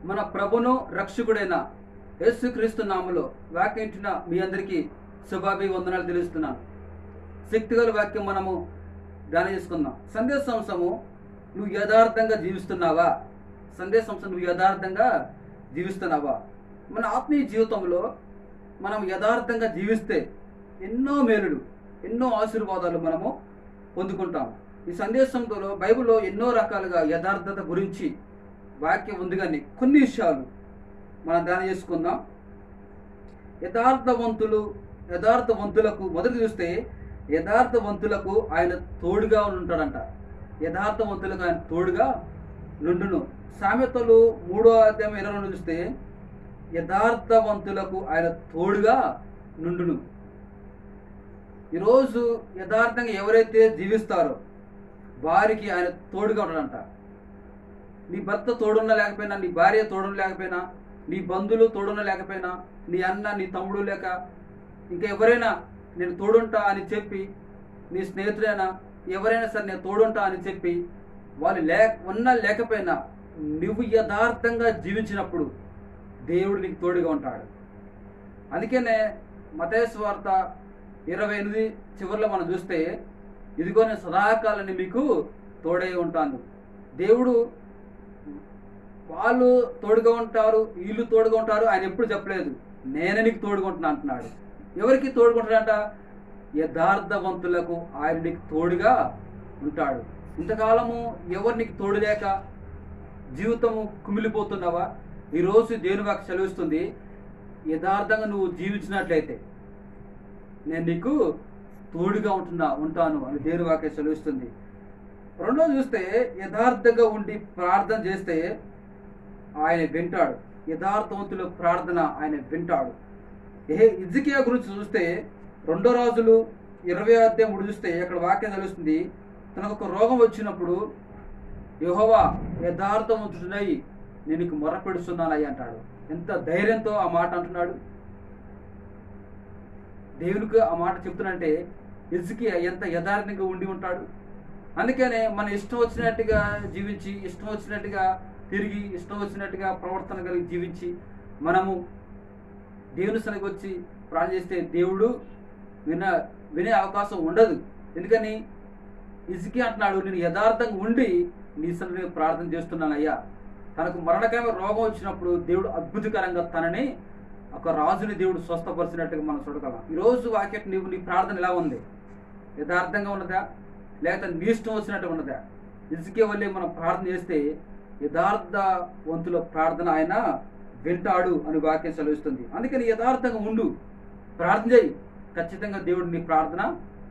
మన ప్రభును రక్షకుడైన యేసుక్రీస్తు నామములో వాక్యించిన మీ అందరికీ శుభాభివందనాలు తెలుస్తున్నాను. శక్తిగల వాక్యం మనము ధ్యానం చేసుకుందాం. సందేశాంశము, నువ్వు యథార్థంగా జీవిస్తున్నావా? సందేశాంశం, నువ్వు యథార్థంగా జీవిస్తున్నావా? మన ఆత్మీయ జీవితంలో మనం యథార్థంగా జీవిస్తే ఎన్నో మేలులు, ఎన్నో ఆశీర్వాదాలు మనము పొందుకుంటాం. ఈ సందేశంలో బైబిల్లో ఎన్నో రకాలుగా యథార్థత గురించి వాక్యం ఉంది, కానీ కొన్ని విషయాలు మనం ధ్యానం చేసుకుందాం. యథార్థవంతులకు మొదటి చూస్తే యథార్థవంతులకు ఆయన తోడుగా ఉంటాడంట. యథార్థవంతులకు ఆయన తోడుగా నుండును. సామెతలు 3:22 చూస్తే యథార్థవంతులకు ఆయన తోడుగా నుండును. ఈరోజు యథార్థంగా ఎవరైతే జీవిస్తారో వారికి ఆయన తోడుగా ఉంటాడంట. నీ భర్త తోడున్న లేకపోయినా, నీ భార్య తోడున్న లేకపోయినా, నీ బంధువులు తోడున్న లేకపోయినా, నీ అన్న, నీ తమ్ముడు లేక ఇంకా ఎవరైనా నేను తోడుంటా అని చెప్పి, నీ స్నేహితుడైనా ఎవరైనా సరే నేను తోడుంటా అని చెప్పి వాళ్ళు ఉన్నా లేకపోయినా నువ్వు యథార్థంగా జీవించినప్పుడు దేవుడు నీకు తోడుగా ఉంటాడు. అందుకనే మత్తయి సువార్త 28 చివరిలో మనం చూస్తే, ఇదిగో నేను సదాకాలాన్ని మీకు తోడై ఉంటాను. దేవుడు వాళ్ళు తోడుగా ఉంటారు, వీళ్ళు తోడుగా ఉంటారు ఆయన ఎప్పుడు చెప్పలేదు. నేనే నీకు తోడుగా ఉంటున్నా అంటున్నాడు. ఎవరికి తోడుకుంటాడంట? యథార్థవంతులకు ఆయన నీకు తోడుగా ఉంటాడు. ఇంతకాలము ఎవరు నీకు తోడు లేక జీవితము కుమిలిపోతున్నావా? ఈరోజు దేవుని వాక్యం సెలవిస్తుంది, యథార్థంగా నువ్వు జీవించినట్లయితే నేను నీకు తోడుగా ఉంటాను అని దేవుని వాక్యం సెలవిస్తుంది. రెండోది చూస్తే, యథార్థంగా ఉండి ప్రార్థన చేస్తే ఆయన వింటాడు. యథార్థవంతుల ప్రార్థన ఆయన వింటాడు. హిజ్కియా గురించి చూస్తే 2 రాజులు 20:3 చూస్తే అక్కడ వాక్యం తెలుస్తుంది, తనకు ఒక రోగం వచ్చినప్పుడు యెహోవా యథార్థవంతుడై నేను నీకు మొరపెడుతున్నానయ్య అంటాడు. ఎంత ధైర్యంతో ఆ మాట అంటున్నాడు. దేవునికి ఆ మాట చెప్తున్నంటే హిజ్కియా ఎంత యథార్థంగా ఉండి ఉంటాడు. అందుకనే మన ఇష్టం వచ్చినట్టుగా జీవించి, ఇష్టం వచ్చినట్టుగా తిరిగి, ఇష్టం వచ్చినట్టుగా ప్రవర్తన కలిగి జీవించి మనము దేవుని సన్నిధికి వచ్చి ప్రార్థన చేస్తే దేవుడు వినే అవకాశం ఉండదు. ఎందుకని హిజ్కియా అంటున్నాడు, నేను యథార్థంగా ఉండి నీ సన్నిధిని ప్రార్థన చేస్తున్నాను అయ్యా. తనకు మరణకరమైన రోగం వచ్చినప్పుడు దేవుడు అద్భుతకరంగా తనని ఒక రాజుని దేవుడు స్వస్థపరిచినట్టుగా మనం చూడగలం. ఈరోజు వాక్యం నీ ప్రార్థన ఎలా ఉంది? యథార్థంగా ఉన్నదా, లేకపోతే నీ ఇష్టం వచ్చినట్టు ఉన్నదా? హిజ్కియా వల్లే మనం ప్రార్థన చేస్తే యథార్థవంతుల ప్రార్థన ఆయన వింటాడు అని వాక్యం సెలవిస్తుంది. అందుకని యథార్థంగా ఉండు, ప్రార్థన చేయి, ఖచ్చితంగా దేవుడు నీ ప్రార్థన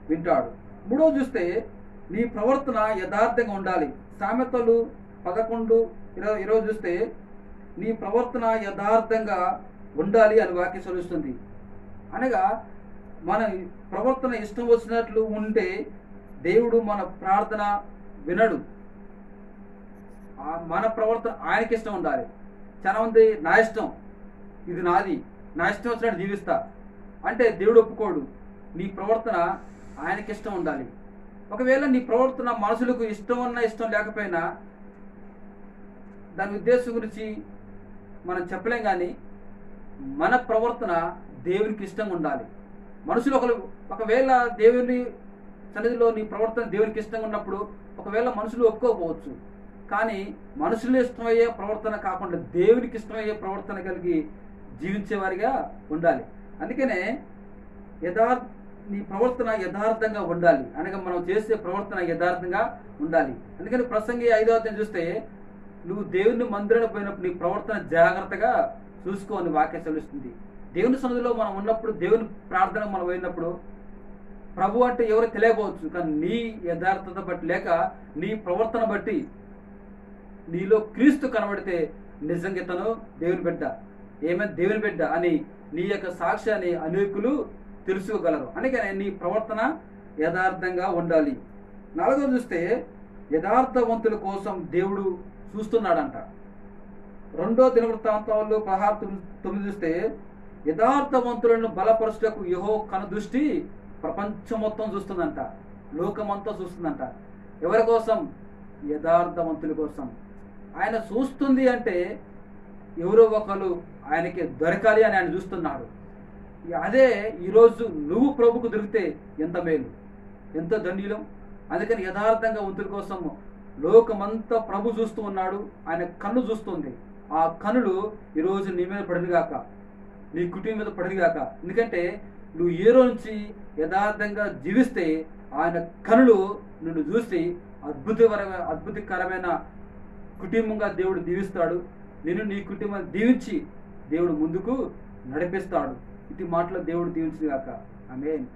వింటాడు. మూడోది చూస్తే, నీ ప్రవర్తన యథార్థంగా ఉండాలి. సామెతలు 11:20 చూస్తే నీ ప్రవర్తన యథార్థంగా ఉండాలి అని వాక్యం సెలవిస్తుంది. అనగా మన ప్రవర్తన ఇష్టం వచ్చినట్లు ఉంటే దేవుడు మన ప్రార్థన వినడు. మన ప్రవర్తన ఆయనకి ఇష్టం ఉండాలి. చాలామంది నా ఇష్టం, ఇది నాది, నా ఇష్టం వచ్చినట్టు జీవిస్తా అంటే దేవుడు ఒప్పుకోడు. నీ ప్రవర్తన ఆయనకి ఇష్టం ఉండాలి. ఒకవేళ నీ ప్రవర్తన మనుషులకు ఇష్టం ఉన్నా ఇష్టం లేకపోయినా దాని ఉద్దేశం గురించి మనం చెప్పలేం, కానీ మన ప్రవర్తన దేవునికి ఇష్టంగా ఉండాలి. మనుషులు ఒకవేళ దేవుని సన్నిధిలో నీ ప్రవర్తన దేవునికి ఇష్టంగా ఉన్నప్పుడు ఒకవేళ మనుషులు ఒప్పుకోకపోవచ్చు, కానీ మనుషులు ఇష్టమయ్యే ప్రవర్తన కాకుండా దేవునికి ఇష్టమయ్యే ప్రవర్తన కలిగి జీవించేవారిగా ఉండాలి. అందుకనే నీ ప్రవర్తన యథార్థంగా ఉండాలి. అనగా మనం చేసే ప్రవర్తన యథార్థంగా ఉండాలి. అందుకని ప్రసంగి 5వ అధ్యాయం చూస్తే, నువ్వు దేవుని మందిరానికి పోయినప్పుడు నీ ప్రవర్తన జాగ్రత్తగా చూసుకో అని వాక్యం సెలవిస్తుంది. దేవుని సన్నిధిలో మనం ఉన్నప్పుడు, దేవుని ప్రార్థన మనం పోయినప్పుడు ప్రభు అంటే ఎవరో తెలియకపోవచ్చు, కానీ నీ యథార్థత బట్టి లేక నీ ప్రవర్తన బట్టి నీలో క్రీస్తు కనబడితే నిజంగా తను దేవుని బిడ్డ, ఏమైనా దేవుని బిడ్డ అని నీ యొక్క సాక్ష్యాన్ని అనేకులు తెలుసుకోగలరు. అందుకనే నీ ప్రవర్తన యథార్థంగా ఉండాలి. 4వ చూస్తే, యథార్థవంతుల కోసం దేవుడు చూస్తున్నాడంట. 2 దినవృత్తాంతాలు 16:9 చూస్తే, యథార్థవంతులను బలపరచుటకు యెహోవా కనుదృష్టి ప్రపంచం మొత్తం చూస్తుందంట, లోకమంతా చూస్తుందంట. ఎవరి కోసం? యథార్థవంతుల కోసం. ఆయన చూస్తుంది అంటే ఎవరో ఒకరు ఆయనకి దొరకాలి అని ఆయన చూస్తున్నాడు. అదే ఈరోజు నువ్వు ప్రభుకు దొరికితే ఎంత మేలు, ఎంత ధన్యులం. అందుకని యథార్థంగా ఉంతుల కోసం లోకమంతా ప్రభు చూస్తూ ఉన్నాడు, ఆయన కన్ను చూస్తుంది. ఆ కన్నులు ఈరోజు నీ మీద పడినగాక, నీ కుటుంబం మీద పడినగాక. ఎందుకంటే నువ్వు ఏ రోజు నుంచి యథార్థంగా జీవిస్తే ఆయన కన్నులు నిన్ను చూసి అద్భుతకరమైన కుటుంబంగా దేవుడు దీవిస్తాడు. నిన్ను నీ కుటుంబాన్ని దీవించి దేవుడు ముందుకు నడిపిస్తాడు. ఇటు మాటలో దేవుడు దీవించుగాక. ఆమేన్.